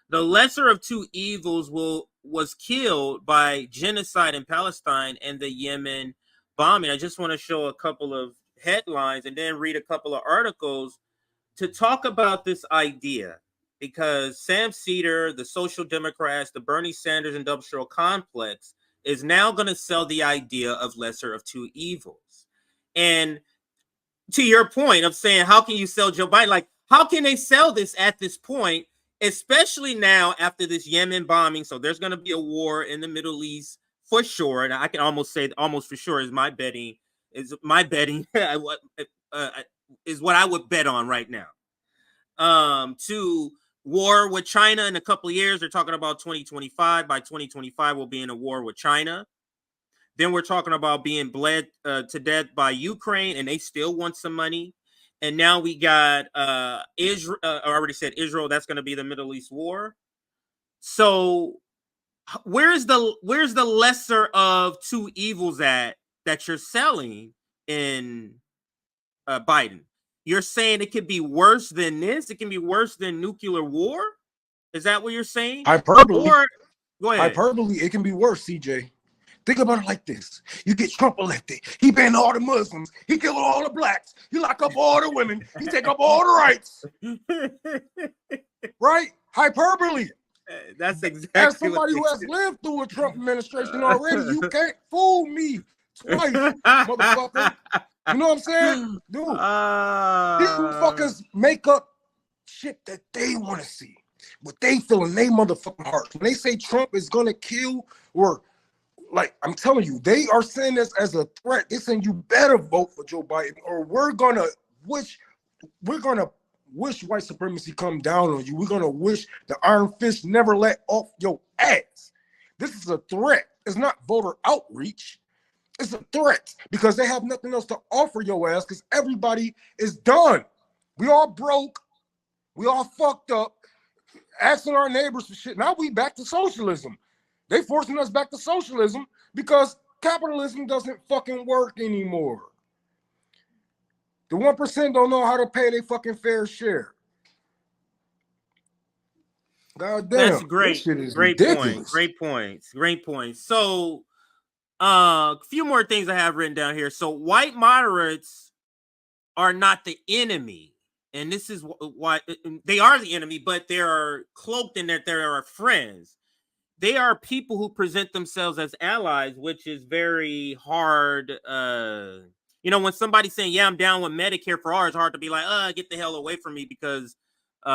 The lesser of two evils was killed by genocide in Palestine and the Yemen bombing. I just want to show a couple of headlines and then read a couple of articles to talk about this idea, because Sam Cedar, the Social Democrats, the Bernie Sanders industrial complex is now going to sell the idea of lesser of two evils. And to your point of saying, how can you sell Joe Biden? Like, how can they sell this at this point, especially now after this Yemen bombing? So there's going to be a war in the Middle East for sure. And I can almost say almost for sure is my betting is what I would bet on right now. To war with China in a couple of years. They're talking about 2025. By 2025, we'll be in a war with China. Then we're talking about being bled to death by Ukraine, and they still want some money. And now we got Israel. I already said Israel. That's going to be the Middle East war. So where's the lesser of two evils at that you're selling in Biden? You're saying it could be worse than this? It can be worse than nuclear war? Is that what you're saying? Hyperbole. Or, go ahead. Hyperbole, it can be worse, CJ. Think about it like this. You get Trump elected. He banned all the Muslims. He killed all the blacks. He lock up all the women. He take up all the rights. Right? Hyperbole. That's exactly. As somebody who has lived through a Trump administration already, you can't fool me twice, motherfucker. You know what I'm saying? Dude, these motherfuckers make up shit that they want to see. What they feel in their motherfucking hearts. When they say Trump is going to kill, or like, I'm telling you, they are saying this as a threat. They're saying you better vote for Joe Biden, or we're going to wish white supremacy come down on you. We're going to wish the iron fist never let off your ass. This is a threat. It's not voter outreach. It's a threat because they have nothing else to offer your ass because everybody is done. We all broke. We all fucked up. Asking our neighbors for shit. Now we back to socialism. They forcing us back to socialism because capitalism doesn't fucking work anymore. The 1% don't know how to pay their fucking fair share. God damn. That's great. Great ridiculous. Great points. So, a few more things I have written down here. So, white moderates are not the enemy. And this is why they are the enemy, but they are cloaked in that they are friends. They are people who present themselves as allies, which is very hard. When somebody's saying, yeah, I'm down with Medicare for all, it's hard to be like, get the hell away from me because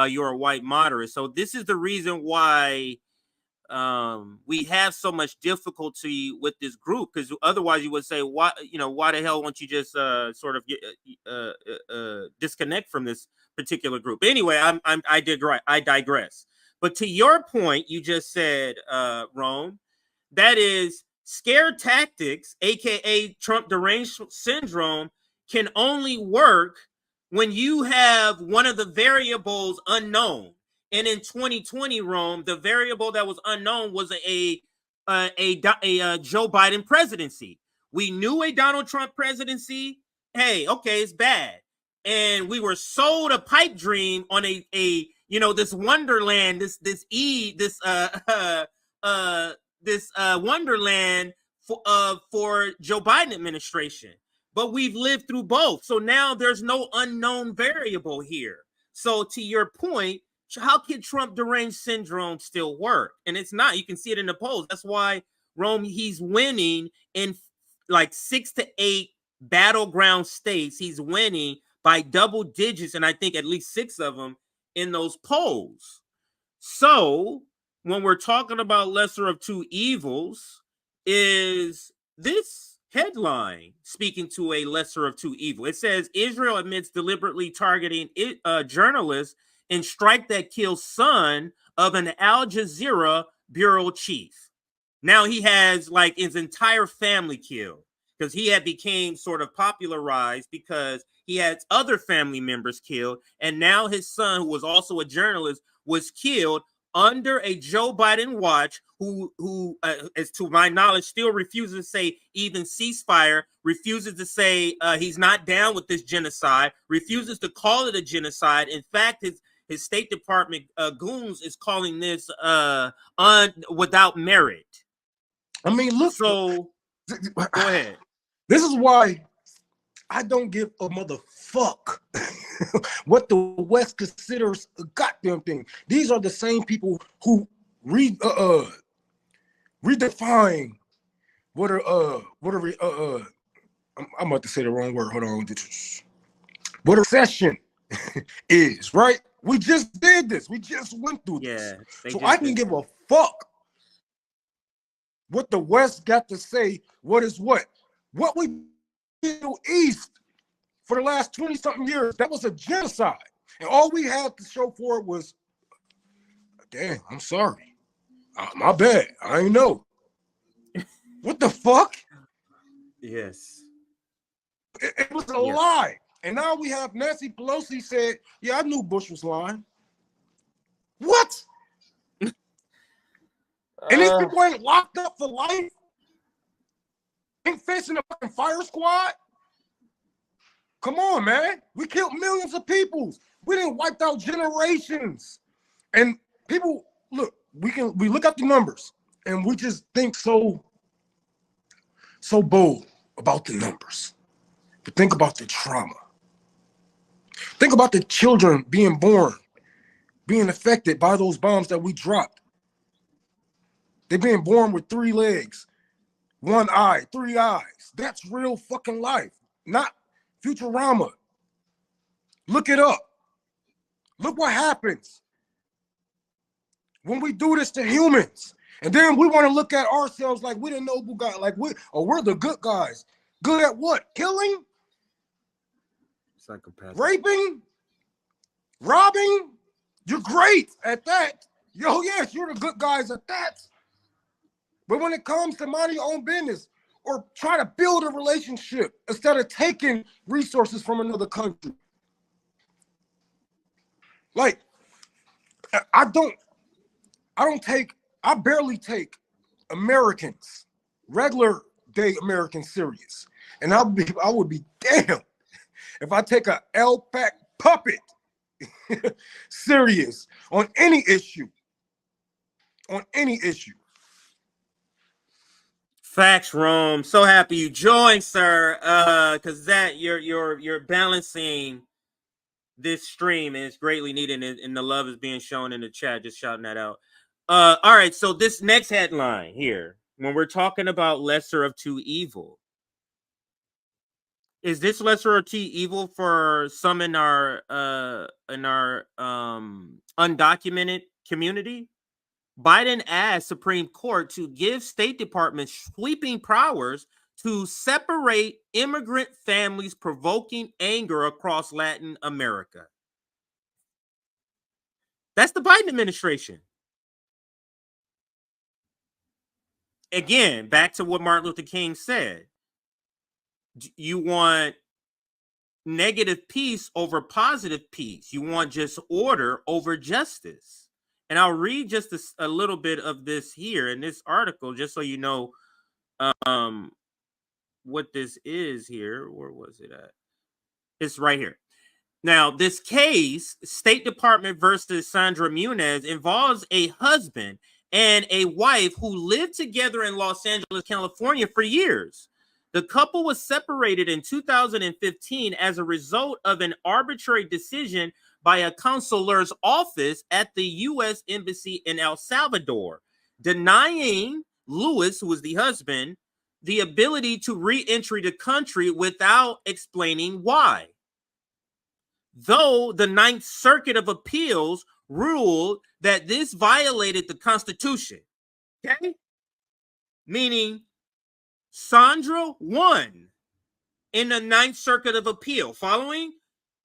you're a white moderate. So this is the reason why we have so much difficulty with this group, because otherwise you would say, why the hell won't you just sort of disconnect from this particular group? Anyway, I digress. But to your point, you just said, Rome, that is scare tactics, aka Trump deranged syndrome, can only work when you have one of the variables unknown. And in 2020, Rome, the variable that was unknown was a Joe Biden presidency. We knew a Donald Trump presidency. Hey, okay, it's bad. And we were sold a pipe dream on this wonderland, this wonderland for Joe Biden administration. But we've lived through both. So now there's no unknown variable here. So to your point, how can Trump deranged syndrome still work? And it's not. You can see it in the polls. That's why, Rome, he's winning in like 6 to 8 battleground states. He's winning by double digits, and I think at least 6 of them in those polls. So when we're talking about lesser of two evils, is this headline speaking to a lesser of two evils? It says Israel admits deliberately targeting journalists in strike that kills son of an Al Jazeera bureau chief. Now he has like his entire family killed because he had became sort of popularized because he had other family members killed. And now his son, who was also a journalist, was killed under a Joe Biden watch, who as to my knowledge, still refuses to say even ceasefire, refuses to say he's not down with this genocide, refuses to call it a genocide. In fact, his State Department goons is calling this without merit. I mean, look. So go ahead. This is why I don't give a motherfuck what the West considers a goddamn thing. These are the same people who redefine what are I'm about to say the wrong word. Hold on. What a recession is, right? We just did this. We just went through this. So I can give a fuck what the West got to say. What is what? What we Middle East for the last 20-something years, that was a genocide. And all we had to show for it was, damn, I'm sorry. My bad. I ain't know. What the fuck? Yes. It was a lie. And now we have Nancy Pelosi said, yeah, I knew Bush was lying. What? And these people ain't locked up for life? Ain't facing a fucking fire squad? Come on, man. We killed millions of people. We didn't wipe out generations. And people, look, we look at the numbers and we just think so bold about the numbers. But think about the trauma. Think about the children being born, being affected by those bombs that we dropped. They're being born with 3 legs, 1 eye, 3 eyes. That's real fucking life, not Futurama. Look it up. Look what happens when we do this to humans. And then we want to look at ourselves like we're the noble guy, like we're the good guys. Good at what? Killing? Psychopath. Raping? Robbing? You're great at that. Yo, yes, you're the good guys at that. But when it comes to minding your own business or trying to build a relationship instead of taking resources from another country, like I barely take Americans, regular day Americans serious. And I would be damned if I take a LPAC puppet serious on any issue. On any issue. Facts, Rome. So happy you joined, sir. Because that you're balancing this stream and it's greatly needed, and the love is being shown in the chat. Just shouting that out. All right. So this next headline here, when we're talking about lesser of two evil, is this lesser of two evil for some in our undocumented community? Biden asked Supreme Court to give State Department sweeping powers to separate immigrant families, provoking anger across Latin America. That's the Biden administration. Again, back to what Martin Luther King said. You want negative peace over positive peace. You want just order over justice. And I'll read just a little bit of this here in this article, just so you know what this is here. Where was it at? It's right here. Now, this case, State Department versus Sandra Munez, involves a husband and a wife who lived together in Los Angeles, California for years. The couple was separated in 2015 as a result of an arbitrary decision by a consular's office at the U.S. Embassy in El Salvador, denying Lewis, who was the husband, the ability to re-enter the country without explaining why. Though the Ninth Circuit of Appeals ruled that this violated the Constitution, okay? Meaning Sandra won in the Ninth Circuit of Appeal. Following?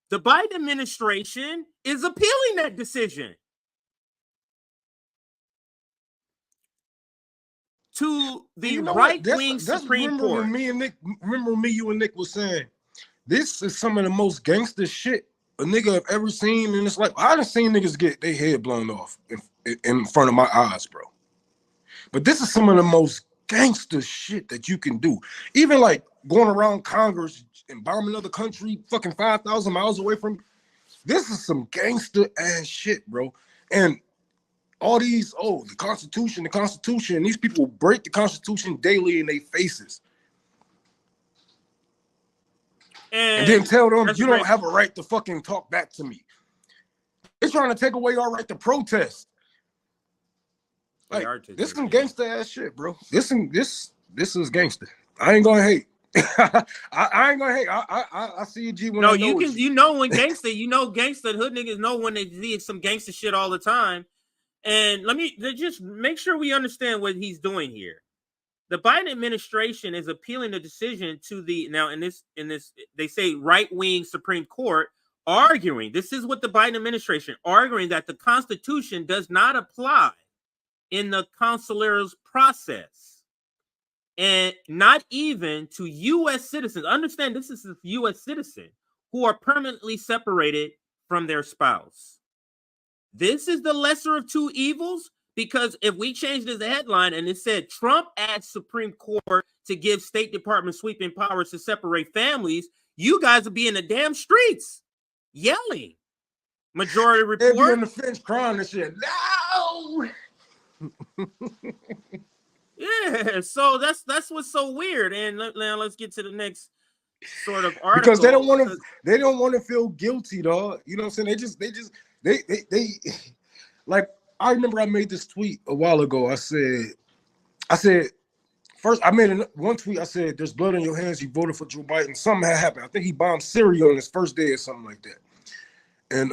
The Biden administration is appealing that decision to the right-wing Supreme Court. Remember me, you and Nick was saying, this is some of the most gangster shit a nigga have ever seen. And it's like, I done seen niggas get their head blown off in front of my eyes, bro. But this is some of the most gangster shit that you can do. Even like going around Congress and bombing another country fucking 5,000 miles away from, This is some gangster ass shit, bro. And all these, the Constitution, these people break the Constitution daily in their faces. And then tell them you don't have a right to fucking talk back to me. They're trying to take away our right to protest. Like, this is some gangster ass shit, bro. This is gangster. I ain't gonna hate. I ain't gonna hate. I see you, G. When no, I know you know when gangster, gangster hood niggas know when they did some gangster shit all the time. And let me just make sure we understand what he's doing here. The Biden administration is appealing the decision to the in this they say right-wing Supreme Court, arguing, this is what the Biden administration arguing, that the Constitution does not apply in the consular's process, and not even to U.S. citizens. Understand, this is a U.S. citizen who are permanently separated from their spouse. This is the lesser of two evils, because if we changed the headline and it said Trump adds Supreme Court to give State Department sweeping powers to separate families, you guys would be in the damn streets yelling. Majority Report. They'd be on the fence crying and shit. No. Yeah, so that's what's so weird. And now let's get to the next sort of article. Because they don't want to feel guilty, dog. You know what I'm saying? They like, I remember I made this tweet a while ago. I said first, I made one tweet. I said, "There's blood on your hands. You voted for Joe Biden." Something had happened. I think he bombed Syria on his first day or something like that. And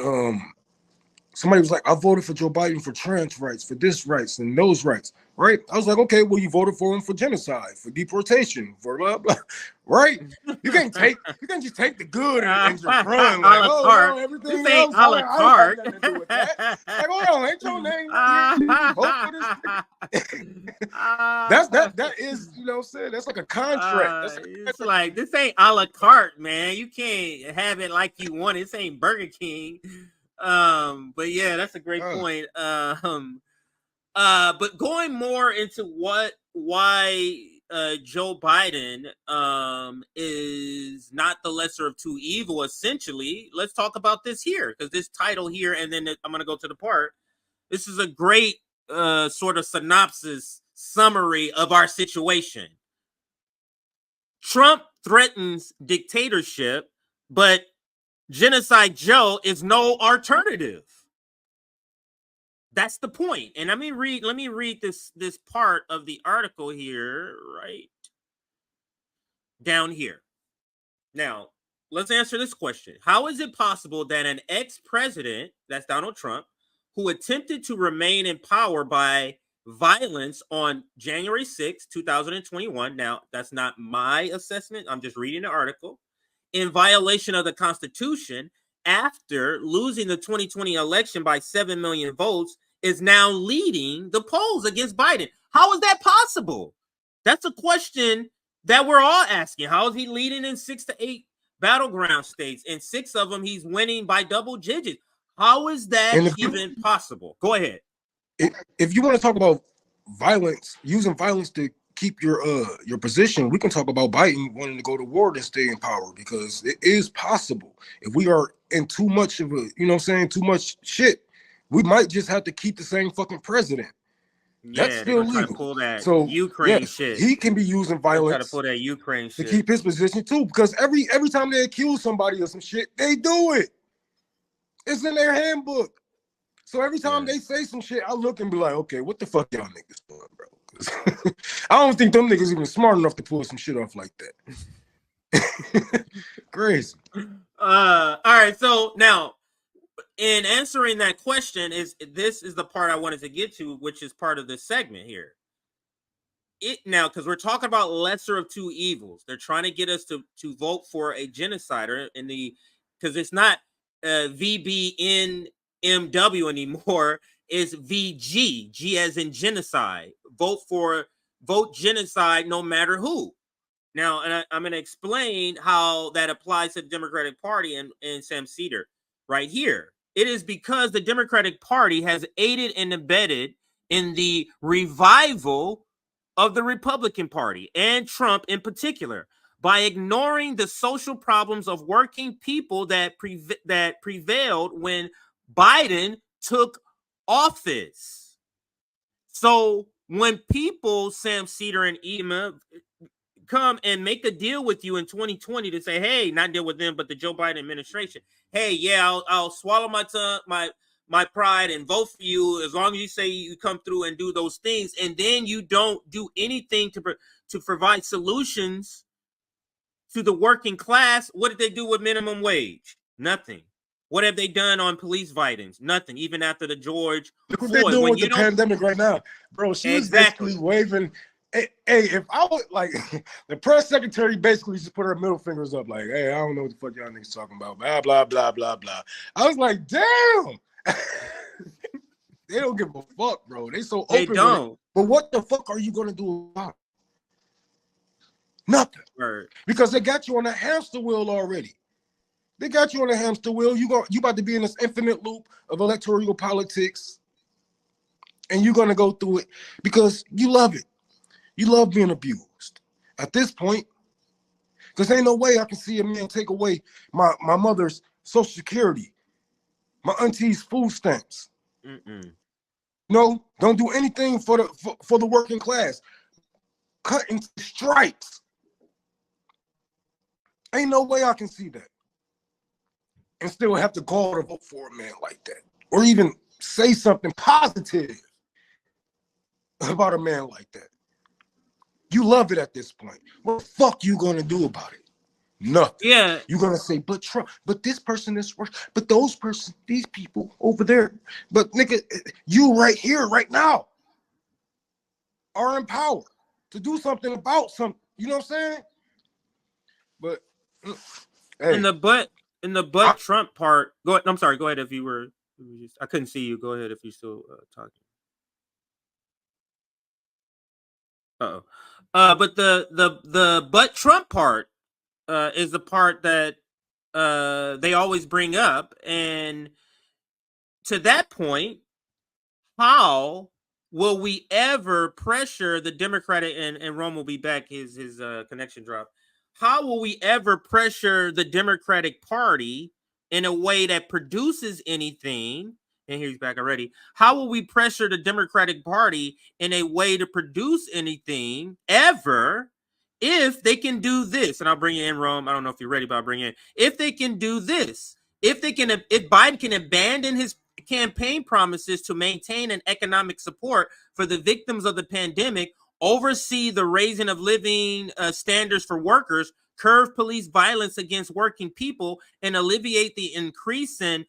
somebody was like, "I voted for Joe Biden for trans rights, for this rights and those rights." Right? I was like, "Okay, well, you voted for him for genocide, for deportation, for blah blah." Right? You can't just take the good and just run like, no, everything this ain't a la carte. Like, hold on, ain't your name? That is, you know what I'm saying? That's like a contract. It's like, this ain't a la carte, man. You can't have it like you want it. This ain't Burger King. But yeah, that's a great point. But going more into why Joe Biden is not the lesser of two evil, essentially, let's talk about this here, because this title here, and then I'm going to go to the part. This is a great sort of synopsis summary of our situation. Trump threatens dictatorship, but Genocide Joe is no alternative. That's the point. And let me read this part of the article here, right down here. Now, let's answer this question. How is it possible that an ex-president, that's Donald Trump, who attempted to remain in power by violence on January 6, 2021, now that's not my assessment, I'm just reading the article, in violation of the Constitution, after losing the 2020 election by 7 million votes, is now leading the polls against Biden? How is that possible? That's a question that we're all asking. How is he leading in 6 to 8 battleground states? In 6 of them, he's winning by double digits. How is that even possible? Go ahead. If you want to talk about violence, using violence to keep your position, we can talk about Biden wanting to go to war to stay in power, because it is possible. If we are in too much of a, you know what I'm saying, too much shit, we might just have to keep the same fucking president. Yeah, that's still legal. Pull that so Ukraine shit. He can be using violence try to pull that Ukraine shit to keep his position too, because every time they accuse somebody of some shit, they do it. It's in their handbook. So every time they say some shit, I look and be like, okay, what the fuck y'all niggas doing, bro? I don't think them niggas even smart enough to pull some shit off like that. Crazy. All right. So now, in answering that question, this is the part I wanted to get to, which is part of this segment here. Now, because we're talking about lesser of two evils, they're trying to get us to vote for a genocider because it's not VBNMW anymore. It's VG, G as in genocide. Vote genocide no matter who. Now, and I'm going to explain how that applies to the Democratic Party and Sam Cedar right here. It is because the Democratic Party has aided and abetted in the revival of the Republican Party and Trump in particular by ignoring the social problems of working people that prevailed when Biden took office. So when people, Sam Cedar and Ema, come and make a deal with you in 2020 to say, hey, not deal with them, but the Joe Biden administration, hey, yeah, I'll swallow my tongue, my pride, and vote for you as long as you say you come through and do those things, and then you don't do anything to provide solutions to the working class. What did they do with minimum wage? Nothing. What have they done on police violence? Nothing. Even after the George Look what Floyd. they're doing with the pandemic right now, bro. She was basically waving. Hey, if I would like, the press secretary basically just put her middle fingers up, like, hey, I don't know what the fuck y'all niggas talking about, blah blah blah blah blah. I was like, damn. They don't give a fuck, bro. They so open. They don't. But what the fuck are you gonna do about it? Nothing. Right. Because they got you on a hamster wheel already. They got you on a hamster wheel. You about to be in this infinite loop of electoral politics, and you're gonna go through it because you love it. You love being abused. At this point, because ain't no way I can see a man take away my mother's Social Security, my auntie's food stamps. No, don't do anything for the working class. Cutting stripes. Ain't no way I can see that. And still have to call to vote for a man like that. Or even say something positive about a man like that. You love it at this point. What the fuck you gonna do about it? Nothing. Yeah. You're gonna say, but Trump, but this person is worse, but those person, these people over there. But nigga, you right here, right now, are in power to do something about something. You know what I'm saying? But hey, in the butt Trump part. Go ahead. I'm sorry. Go ahead if you were. I couldn't see you. Go ahead if you're still talking. But the butt Trump part is the part that they always bring up, and to that point, how will we ever pressure the Democratic, and Rome will be back, his connection drop. How will we ever pressure the Democratic Party in a way that produces anything? And he's back already. How will we pressure the Democratic Party in a way to produce anything ever if they can do this? And I'll bring you in, Rome. I don't know if you're ready, but I'll bring you in. If they can do this, if Biden can abandon his campaign promises to maintain an economic support for the victims of the pandemic, oversee the raising of living standards for workers, curb police violence against working people, and alleviate the increasing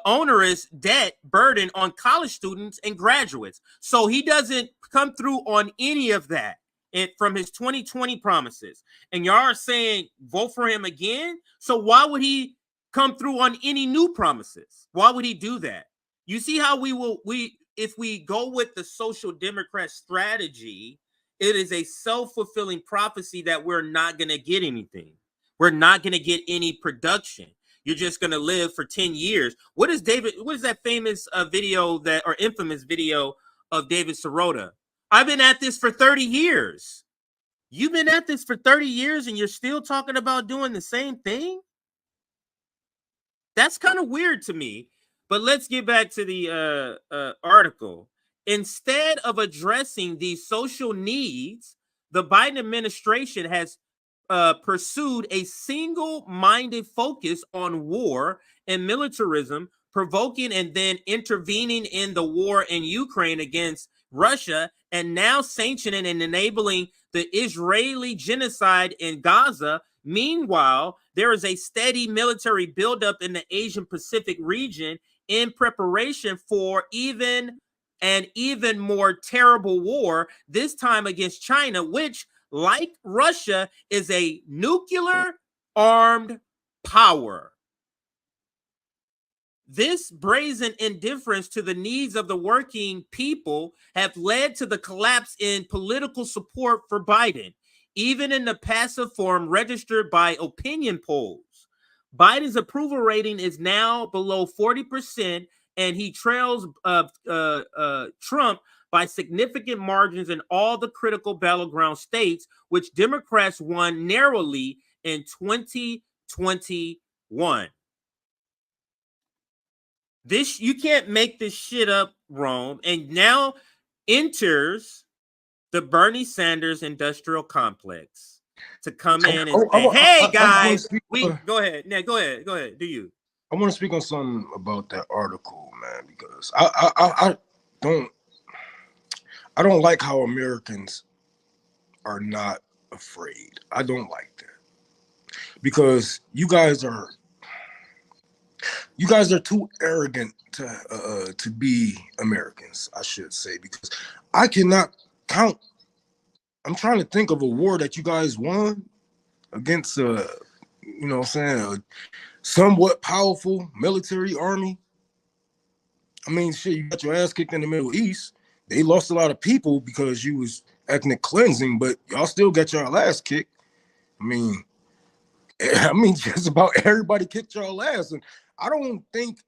onerous debt burden on college students and graduates. So he doesn't come through on any of that from his 2020 promises. And y'all are saying vote for him again? So why would he come through on any new promises? Why would he do that? You see how if we go with the social democrat strategy, it is a self-fulfilling prophecy that we're not going to get anything. We're not going to get any production. You're just going to live for 10 years. What is that famous video or infamous video of David Sirota? I've been at this for 30 years. You've been at this for 30 years and you're still talking about doing the same thing? That's kind of weird to me. But let's get back to the article. Instead of addressing these social needs, the Biden administration has pursued a single-minded focus on war and militarism, provoking and then intervening in the war in Ukraine against Russia, and now sanctioning and enabling the Israeli genocide in Gaza. Meanwhile, there is a steady military buildup in the Asian Pacific region in preparation for even more terrible war, this time against China, which, like Russia, is a nuclear armed power. This brazen indifference to the needs of the working people have led to the collapse in political support for Biden, even in the passive form registered by opinion polls. Biden's approval rating is now below 40%, and he trails Trump by significant margins in all the critical battleground states, which Democrats won narrowly in 2021. This, you can't make this shit up, Rome. And now enters the Bernie Sanders industrial complex to come in and say, hey guys, go ahead. Yeah, go ahead. Do you? I want to speak on something about that article, man, because I don't like how Americans are not afraid. I don't like that, because you guys are too arrogant to be Americans, I should say, because I cannot count. I'm trying to think of a war that you guys won against you know what I'm saying, a somewhat powerful military army. I mean, shit, you got your ass kicked in the Middle East. They lost a lot of people because you was ethnic cleansing, but y'all still got your ass kicked. I mean, just about everybody kicked your ass, and I don't think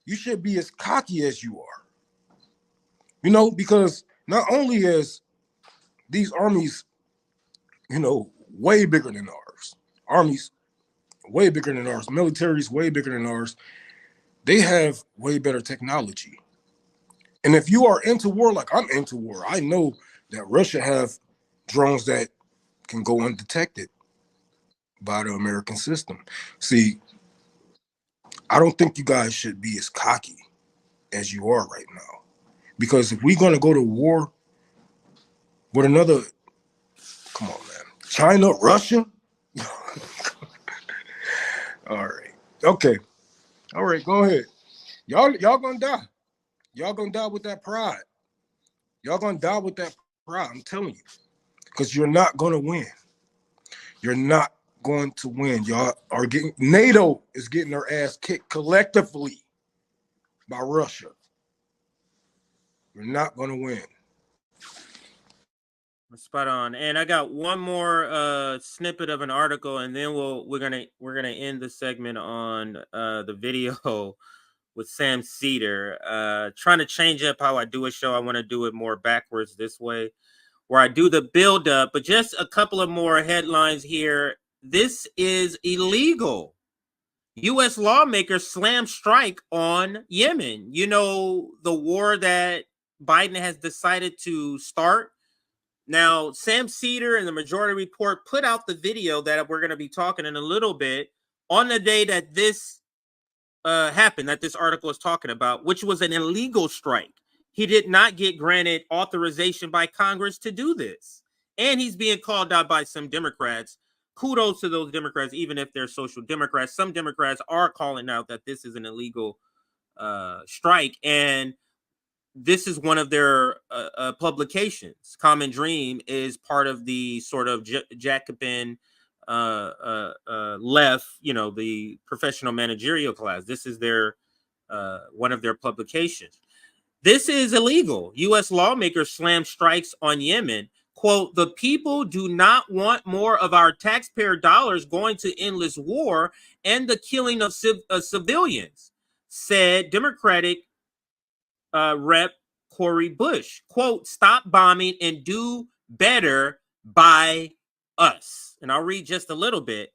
you should be as cocky as you are. You know, because not only is these armies, you know, way bigger than ours, armies way bigger than ours, militaries way bigger than ours, they have way better technology. And if you are into war, like I'm into war, I know that Russia have drones that can go undetected by the American system. See, I don't think you guys should be as cocky as you are right now. Because if we're going to go to war with another, come on, man, China, Russia? All right. Okay. All right, go ahead. Y'all gonna die. Y'all gonna die with that pride. Y'all gonna die with that pride, I'm telling you. Because you're not gonna win. You're not going to win. Y'all are getting, NATO is getting their ass kicked collectively by Russia. You're not gonna win. Spot on. And I got one more snippet of an article, and then we're gonna end the segment on the video with Sam Cedar. Trying to change up how I do a show. I want to do it more backwards this way, where I do the build up. But just a couple of more headlines here. This is illegal. U.S. lawmakers slam strike on Yemen. You know, the war that Biden has decided to start. Now, Sam Cedar and the Majority Report put out the video that we're going to be talking in a little bit on the day that this happened, that this article is talking about, which was an illegal strike. He did not get granted authorization by Congress to do this. And he's being called out by some Democrats. Kudos to those Democrats, even if they're social Democrats. Some Democrats are calling out that this is an illegal strike. And this is one of their publications. Common Dream is part of the sort of Jacobin left, you know, the professional managerial class. This is their one of their publications. This is illegal. U.S. lawmakers slam strikes on Yemen. Quote, the people do not want more of our taxpayer dollars going to endless war and the killing of civilians, said Democratic Rep. Cori Bush. Quote, stop bombing and do better by us. And I'll read just a little bit.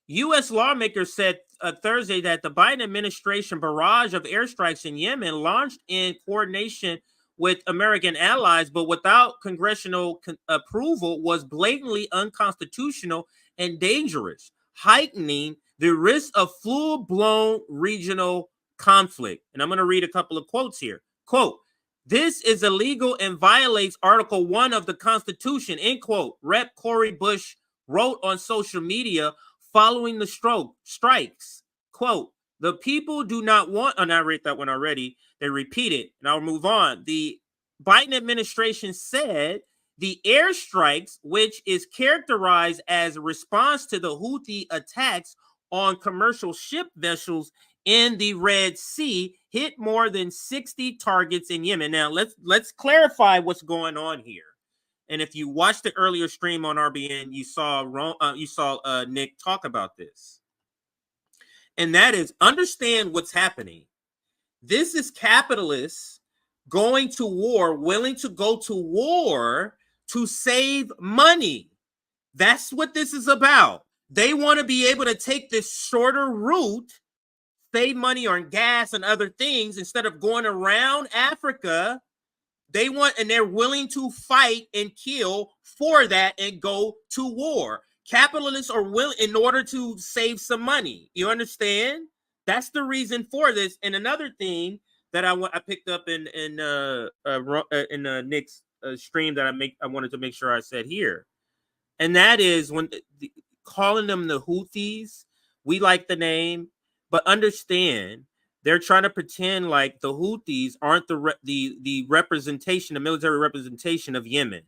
U.S. lawmakers said Thursday that the Biden administration barrage of airstrikes in Yemen launched in coordination with American allies, but without congressional approval, was blatantly unconstitutional and dangerous, heightening the risk of full-blown regional conflict. And I'm going to read a couple of quotes here. Quote, this is illegal and violates Article 1 of the Constitution, end quote. Rep. Cori Bush wrote on social media following the strikes. Quote, the people do not want, and I read that one already, they repeat it, and I'll move on. The Biden administration said the airstrikes, which is characterized as a response to the Houthi attacks on commercial ship vessels in the Red Sea, hit more than 60 targets in Yemen. Now, let's clarify what's going on here. And if you watched the earlier stream on RBN, you saw Nick talk about this. And that is, understand what's happening. This is capitalists going to war, willing to go to war to save money. That's what this is about. They want to be able to take this shorter route, save money on gas and other things instead of going around Africa. They want, and they're willing to fight and kill for that and go to war. Capitalists are willing in order to save some money. You understand? That's the reason for this. And another thing that I picked up in Nick's stream that I wanted to make sure I said here, and that is when calling them the Houthis. We like the name, but understand they're trying to pretend like the Houthis aren't the representation, the military representation of Yemen.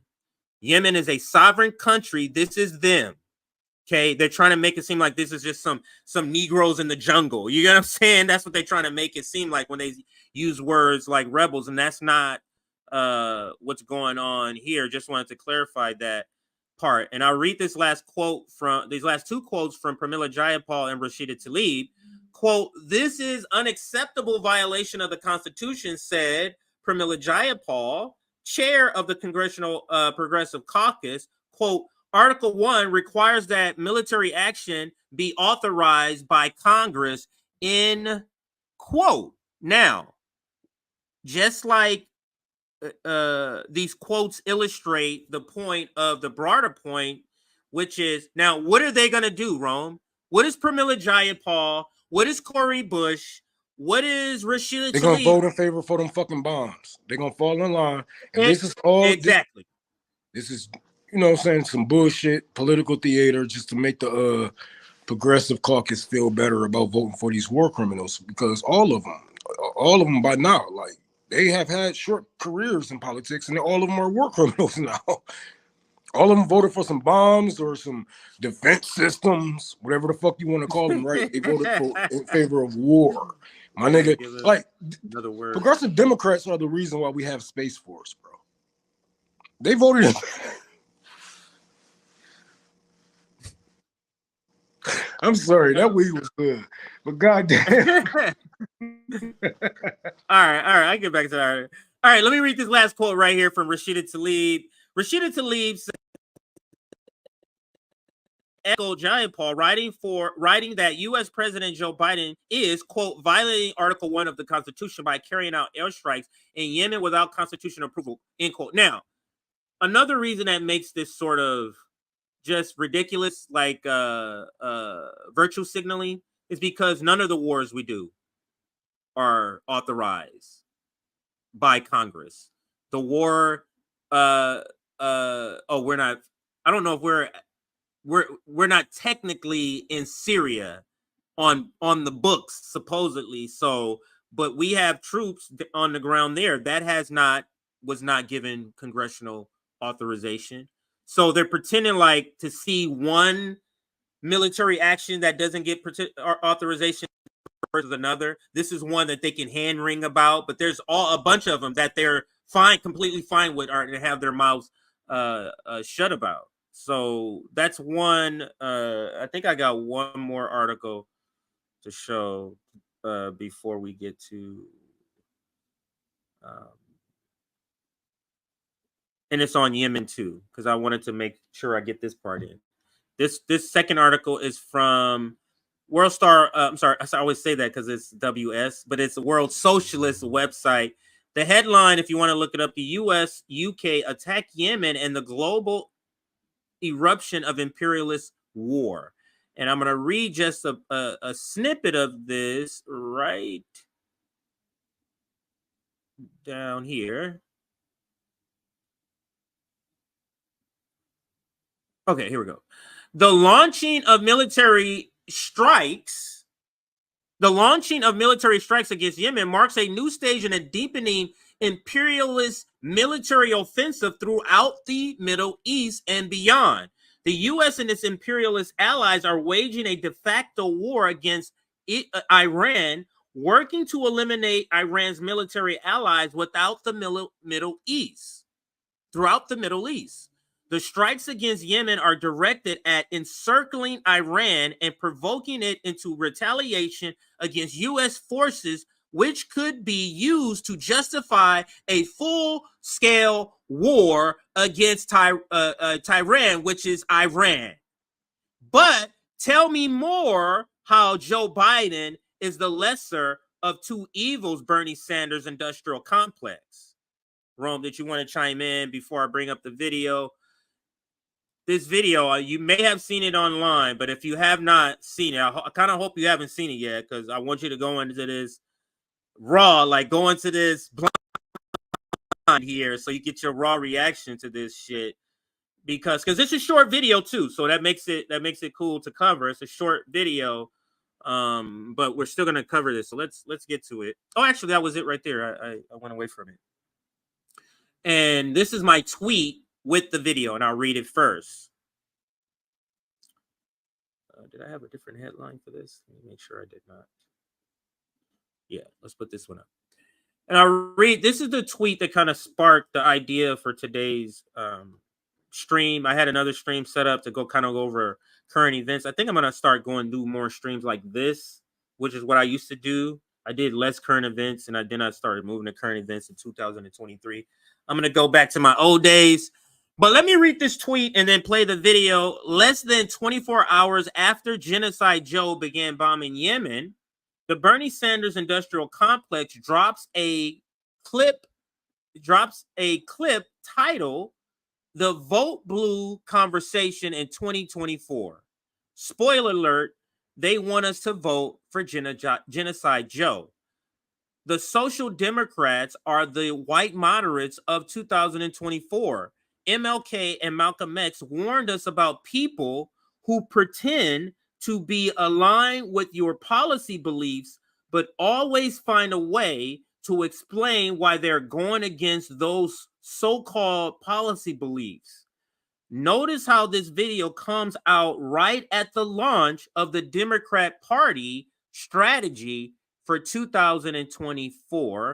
Yemen is a sovereign country. This is them. Okay, they're trying to make it seem like this is just some Negroes in the jungle. You know what I'm saying? That's what they're trying to make it seem like when they use words like rebels, and that's not what's going on here. Just wanted to clarify that part. And I'll read this last quote from these last two quotes from Pramila Jayapal and Rashida Tlaib. Quote, "This is unacceptable violation of the Constitution," said Pramila Jayapal, chair of the Congressional Progressive Caucus. Quote, "Article 1 requires that military action be authorized by Congress," end quote. Now, just like these quotes illustrate the point of the broader point, which is, now, what are they going to do, Rome? What is Pramila Jayapal? What is Cori Bush? What is Rashida Tlaib? They're going to vote in favor for them fucking bombs. They're going to fall in line. And this is all... Exactly. This is, you know what I'm saying, some bullshit political theater just to make the Progressive Caucus feel better about voting for these war criminals, because all of them by now, like, they have had short careers in politics and all of them are war criminals now. All of them voted for some bombs or some defense systems, whatever the fuck you want to call them, right? They voted in favor of war. My nigga, like, another word. Progressive Democrats are the reason why we have Space Force, bro. They voted. I'm sorry, that weed was good, but goddamn. All right, I get back to that. All right, let me read this last quote right here from Rashida Tlaib. Rashida Tlaib said, echoed Jayapal, writing that U.S. President Joe Biden is, quote, violating Article 1 of the Constitution by carrying out airstrikes in Yemen without constitutional approval, end quote. Now, another reason that makes this sort of just ridiculous, like virtue signaling, is because none of the wars we do are authorized by Congress. The war, we're not. I don't know if we're not technically in Syria on the books supposedly. So, but we have troops on the ground there. That was not given congressional authorization. So they're pretending like to see one military action that doesn't get authorization versus another. This is one that they can hand wring about, but there's a bunch of them that they're completely fine with, and have their mouths shut about. So that's one. I think I got one more article to show before we get to, and it's on Yemen too, because I wanted to make sure I get this part in. This second article is from World Star. I'm sorry, I always say that because it's WS, but it's a World Socialist website. The headline, if you want to look it up, the U.S. UK attack Yemen and the global eruption of imperialist war. And I'm going to read just a snippet of this right down here. Okay, here we go. The launching of military strikes against Yemen marks a new stage in a deepening imperialist military offensive throughout the Middle East and beyond. The U.S. and its imperialist allies are waging a de facto war against Iran, working to eliminate Iran's military allies throughout the Middle East. The strikes against Yemen are directed at encircling Iran and provoking it into retaliation against U.S. forces which could be used to justify a full-scale war against Tehran, which is Iran. But tell me more how Joe Biden is the lesser of two evils, Bernie Sanders' industrial complex. Rome, did you want to chime in before I bring up the video? This video, you may have seen it online, but if you have not seen it, I kind of hope you haven't seen it yet, because I want you to go into this raw, like go into this blind here, so you get your raw reaction to this shit. Because it's a short video too, so that makes it cool to cover. It's a short video, but we're still gonna cover this. So let's get to it. Oh, actually, that was it right there. I went away from it. And this is my tweet with the video, and I'll read it first. Did I have a different headline for this? Let me make sure I did not. Yeah, let's put this one up. And I'll read. This is the tweet that kind of sparked the idea for today's stream. I had another stream set up to go over current events. I think I'm gonna start do more streams like this, which is what I used to do. I did less current events, and then I started moving to current events in 2023. I'm gonna go back to my old days. But let me read this tweet and then play the video. Less than 24 hours after Genocide Joe began bombing Yemen, the Bernie Sanders industrial complex drops a clip titled "The Vote Blue Conversation in 2024." Spoiler alert, they want us to vote for Genocide Joe. The Social Democrats are the white moderates of 2024. MLK and Malcolm X warned us about people who pretend to be aligned with your policy beliefs, but always find a way to explain why they're going against those so-called policy beliefs. Notice how this video comes out right at the launch of the Democrat Party strategy for 2024.